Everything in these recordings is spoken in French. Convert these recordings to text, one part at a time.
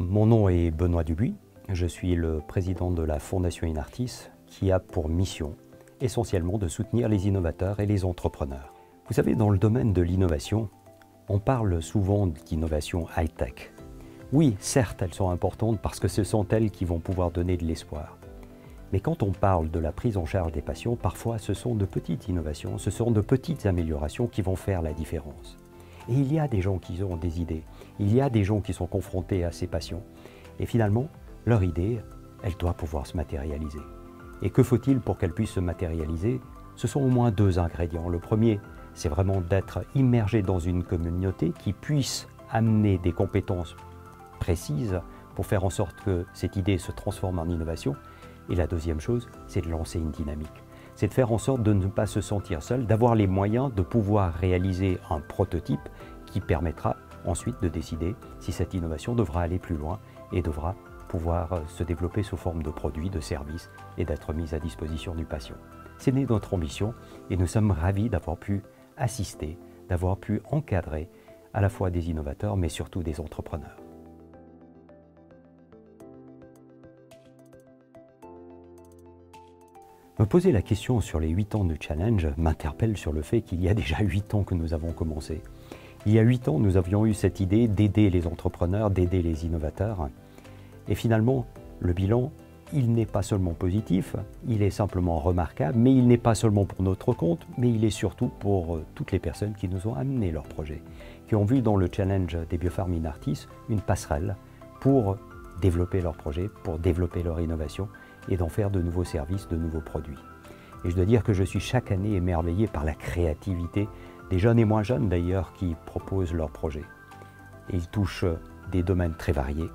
Mon nom est Benoît Dubuis, je suis le président de la Fondation Inartis qui a pour mission essentiellement de soutenir les innovateurs et les entrepreneurs. Vous savez, dans le domaine de l'innovation, on parle souvent d'innovation high-tech. Oui, certes, elles sont importantes parce que ce sont elles qui vont pouvoir donner de l'espoir. Mais quand on parle de la prise en charge des patients, parfois ce sont de petites innovations, ce sont de petites améliorations qui vont faire la différence. Et il y a des gens qui ont des idées, il y a des gens qui sont confrontés à ces patients. Et finalement, leur idée, elle doit pouvoir se matérialiser. Et que faut-il pour qu'elle puisse se matérialiser? Ce sont au moins deux ingrédients. Le premier, c'est vraiment d'être immergé dans une communauté qui puisse amener des compétences précises pour faire en sorte que cette idée se transforme en innovation. Et la deuxième chose, c'est de lancer une dynamique. C'est de faire en sorte de ne pas se sentir seul, d'avoir les moyens de pouvoir réaliser un prototype qui permettra ensuite de décider si cette innovation devra aller plus loin et devra pouvoir se développer sous forme de produits, de services et d'être mise à disposition du patient. C'est notre ambition et nous sommes ravis d'avoir pu assister, d'avoir pu encadrer à la fois des innovateurs mais surtout des entrepreneurs. Me poser la question sur les 8 ans de challenge m'interpelle sur le fait qu'il y a déjà 8 ans que nous avons commencé. Il y a 8 ans, nous avions eu cette idée d'aider les entrepreneurs, d'aider les innovateurs. Et finalement, le bilan, il n'est pas seulement positif, il est simplement remarquable, mais il n'est pas seulement pour notre compte, mais il est surtout pour toutes les personnes qui nous ont amené leurs projets, qui ont vu dans le challenge des Biopharm Inartis une passerelle pour développer leurs projets, pour développer leur innovation et d'en faire de nouveaux services, de nouveaux produits. Et je dois dire que je suis chaque année émerveillé par la créativité des jeunes et moins jeunes d'ailleurs qui proposent leurs projets. Et ils touchent des domaines très variés.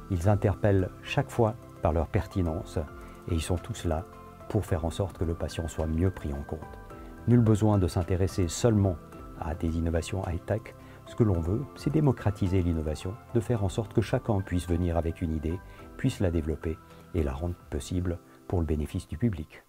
Ils interpellent chaque fois par leur pertinence et ils sont tous là pour faire en sorte que le patient soit mieux pris en compte. Nul besoin de s'intéresser seulement à des innovations high-tech. Ce que l'on veut, c'est démocratiser l'innovation, de faire en sorte que chacun puisse venir avec une idée, puisse la développer et la rendre possible pour le bénéfice du public.